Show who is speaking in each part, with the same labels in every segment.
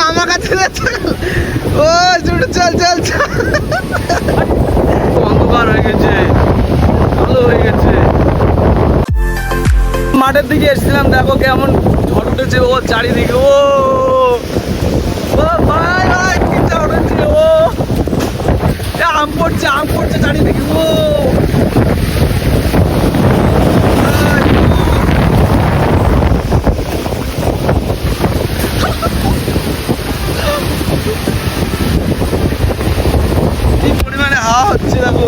Speaker 1: আমার কাছে ও ছুটে চল চল চল। অন্ধকার হয়ে গেছে, ভালো হয়ে গেছে। মাঠের দিকে এসেছিলাম, দেখো কেমন ঝড় উঠেছে ও চারিদিকে। ও ভাই ভাই কি ঝড় উঠেছে। ও আম পড়ছে চারিদিকে। ও কি পরিমাণে হাওয়া হচ্ছে দেখো,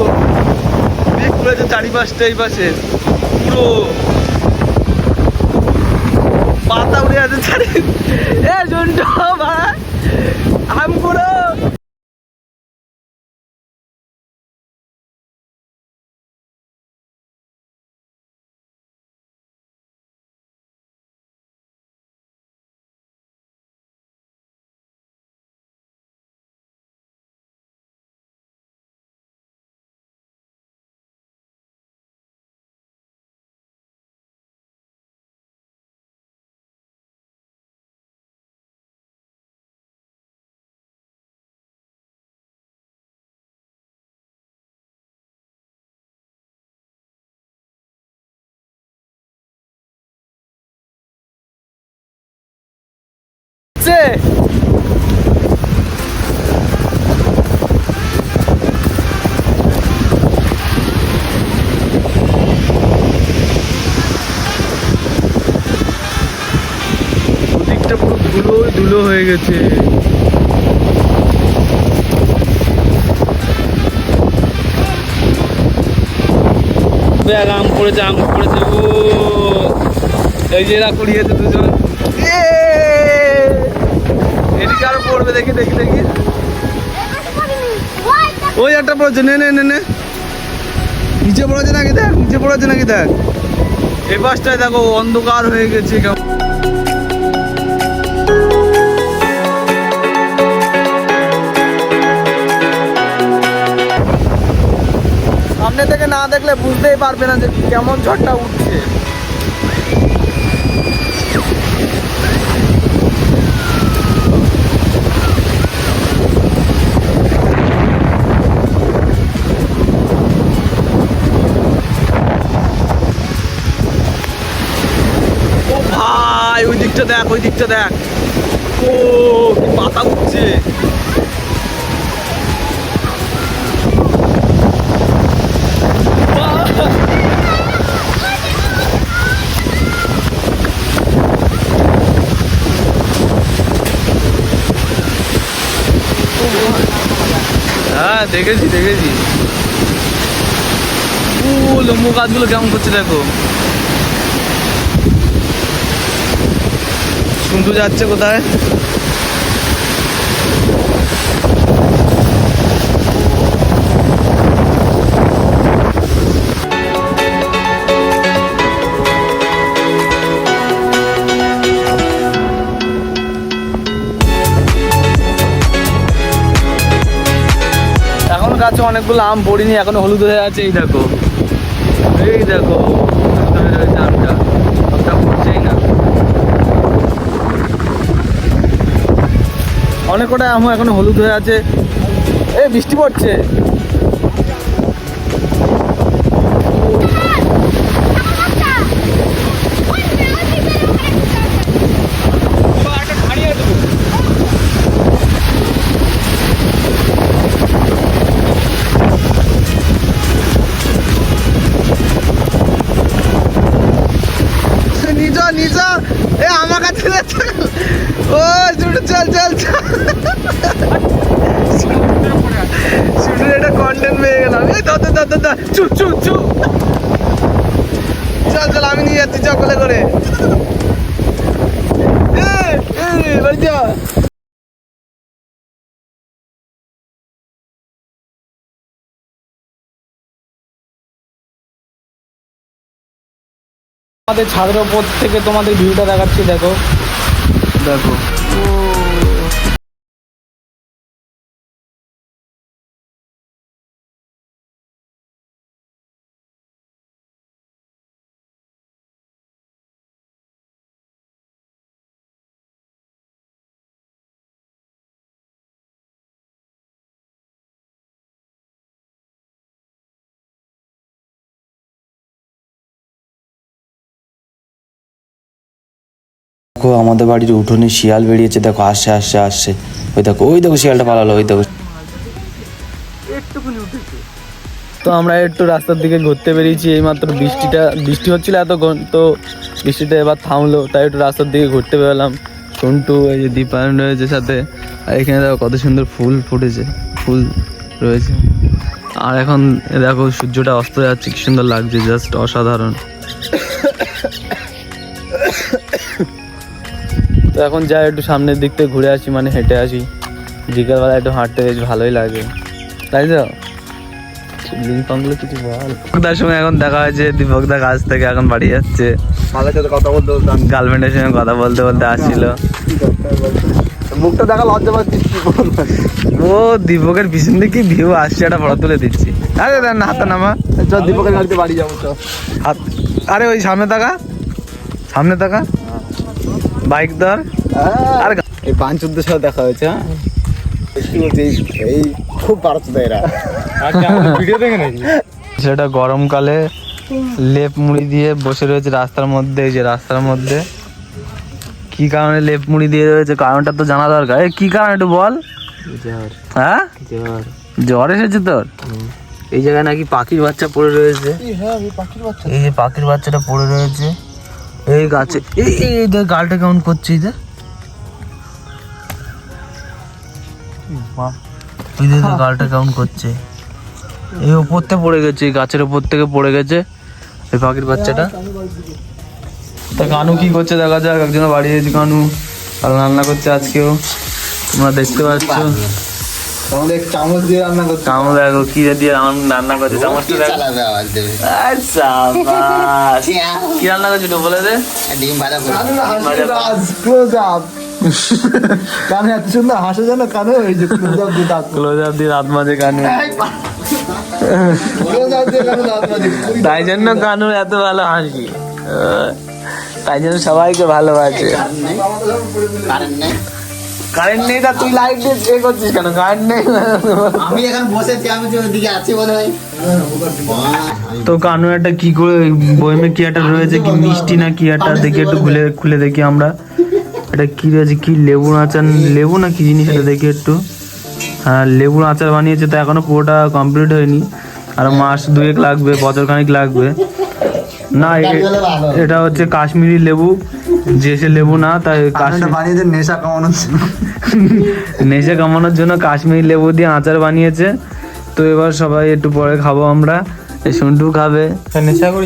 Speaker 1: মেঘ করেছে চারিপাশটা, এই পাশে পুরো পাতা উড়ে আছে চারিদিকে। এ জন্টু ভাই আম পুরো ওদিকটা পুরো ধুলো ধুলো হয়ে গেছে। আম পড়েছে আম পড়েছে। ও এই যে এরা কুড়িয়েছে দুজন। এদিকে আরো পড়বে, দেখি দেখি দেখি। ওই একটা পড়েছে, নে নে নে নে। নিচে পড়েছে নাকি দেখ, নিচে পড়েছে নাকি দেখ। এই পাশটায় দেখো অন্ধকার হয়ে গেছে কেমন। সামনে থেকে না দেখলে বুঝতেই পারবে না যে কেমন ঝড়টা উঠছে। ও ভাই ওই দিকটা দেখ, ওই দিকটা দেখ। ও কি পাতা উঠছে। হ্যাঁ দেখেছি দেখেছি। ও লম্বু গাছগুলো কেমন করছে দেখো। শুনতে যাচ্ছে কোথায়। এখন গাছে অনেকগুলো আম পড়িনি, এখনো হলুদ হয়ে আছে। এই দেখো এই দেখো হলুদ হয়ে রয়েছে আমটা, আমটা পড়ছেই না। অনেক কটা আম এখনো হলুদ হয়ে আছে। এই বৃষ্টি পড়ছে। নিজ নিজ এ আমার কাছে ও ছুটে চল চল চল। শুধু এটা কন্টেন্ট পেয়ে গেলাম। এই দাদা চু চু চু। চল চল আমি নিয়ে যাচ্ছি চকলে করে। বাড়ি যা। আমাদের ছাদের ওপর থেকে তোমাদের ভিউটা দেখাচ্ছি, দেখো দেখো।
Speaker 2: দেখো আমাদের বাড়ির উঠোনে শিয়াল বেরিয়েছে, দেখো আসছে আসছে আসছে, ওই দেখো শিয়ালটা পালালো, ওই দেখো।
Speaker 1: তো আমরা একটু রাস্তার দিকে ঘুরতে বেরিয়েছি, এইমাত্র বৃষ্টি হচ্ছিল এতক্ষণ, তো বৃষ্টিটা এবার থামলো, তাই একটু রাস্তার দিকে ঘুরতে বেরোলাম। সন্টু এই যে দীপায়ন রয়েছে সাথে, আর এখানে দেখো কত সুন্দর ফুল ফুটেছে, ফুল রয়েছে। আর এখন দেখো সূর্যটা অস্ত যাচ্ছে, কি সুন্দর লাগছে, জাস্ট অসাধারণ। তো এখন যাই একটু সামনের দিক থেকে ঘুরে আসি, মানে হেঁটে আসি। বিকালবেলা একটু হাঁটতে বেশ ভালোই লাগে, তাই তো? কিছু বল। দীপকদার সঙ্গে এখন দেখা হয়েছে, দীপকদা কাছ থেকে এখন বাড়ি যাচ্ছে, গার্লফ্রেন্ডের সঙ্গে কথা বলতে বলতে আসছিল। মুখটা দেখা লজ্জা পাচ্ছিস, ও দীপকের পিছন দিকে ভিউ আসছে, একটা ফটো তুলে দিচ্ছি। আরে না হাতটা নামা, দীপকের গাড়িতে বাড়ি যাবো। হাত, আরে ওই সামনে তাকা বাইক ধর। আর
Speaker 3: এই পাঁচুদের সাথে দেখা হয়েছে। হ্যাঁ এই খুব পারছে এরা, ভিডিও দেখে নাকি?
Speaker 1: সেটা গরমকালে লেপ মুড়ি দিয়ে বসে রয়েছে রাস্তার মধ্যে, এই যে রাস্তার মধ্যে। কি কারণে লেপ মুড়ি দিয়ে রয়েছে কারণটা তো জানা দরকার। কি কারণ একটু বল। হ্যাঁ, জ্বর এসেছে তোর? এই জায়গায় নাকি পাখির বাচ্চা পড়ে রয়েছে। এই যে পাখির বাচ্চাটা পড়ে রয়েছে এই গাছে। এই গালটা কেমন করছে, এই যে গালটা কেমন করছে, এই ওপর থেকে পড়ে গেছে, এই গাছের ওপর থেকে পড়ে গেছে এই পাখির বাচ্চাটা। তা কানু কি করছে দেখা যাক, একজনের বাড়ি গেছি কানু, আর রান্না করছে আজকেও, তোমরা দেখতে পাচ্ছ।
Speaker 3: চামচ দিয়ে রান্না করছে,
Speaker 1: চামচ দেখো কি দিয়ে রান্না করছে, চামচটা দেখো। আচ্ছা কি রান্না করছে তো বলে দে।
Speaker 3: ডিম ভাজা ক্লোজ আপ। কানে এত সুন্দর হাসে জানো, কানে ওই যে ক্লোজ আপ দিয়ে দাঁত,
Speaker 1: ক্লোজ আপ দিয়ে রাত মাঝে কানু,
Speaker 3: ক্লোজ আপ দিয়ে কানে দাঁত মাঝে।
Speaker 1: তাই জন্য কানুর এত ভালো হাসি, তাই জন্য সবাইকে ভালোবাসে। কারেন্ট নেই তা তুই লাইট দিয়ে এ করছিস কেন? কারেন্ট নেই,
Speaker 3: আমি এখন বসেছি, আমি যে ওদিকে আছি বলে ভাই।
Speaker 1: তো কানু একটা কি করে বইমে কি একটা রয়েছে, কি মিষ্টি না কি একটা, দেখি একটু খুলে দেখি আমরা। এটা কি রয়েছে, কি লেবুর আচার, লেবু না কি জিনিস এটা দেখি একটু। হ্যাঁ লেবুর আচার বানিয়েছে, তো এখনো পুরোটা কমপ্লিট হয়নি, আর মাস 2 লাগবে, বছর খানিক লাগবে। না এটা হচ্ছে কাশ্মীরি লেবু, যে সে লেবু না, তাই
Speaker 3: বানিয়েছে নেশা কামানোর জন্য।
Speaker 1: নেশা কামানোর জন্য কাশ্মীরি লেবু দিয়ে আচার বানিয়েছে। তো এবার সবাই একটু পরে খাবো আমরা, এই সন্টু খাবে।
Speaker 3: নেশা করি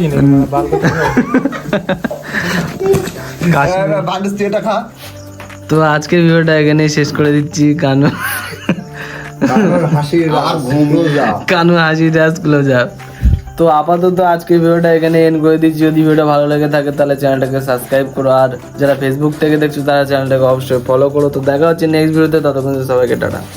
Speaker 1: তো আজকের ভিডিওটা এখানে শেষ করে দিচ্ছি। কানু হাসি জাস্ট ক্লোজ আপ। তো আপাতত আজকের ভিডিওটা এখানে এন্ড করে দিচ্ছি। যদি ভিডিওটা ভালো লেগে থাকে তাহলে চ্যানেলটাকে সাবস্ক্রাইব করো, আর যারা ফেসবুক থেকে দেখছো তারা চ্যানেলটাকে অবশ্যই ফলো করো। তো দেখা হচ্ছে নেক্সট ভিডিওতে, ততক্ষণ সবাইকে টাটা।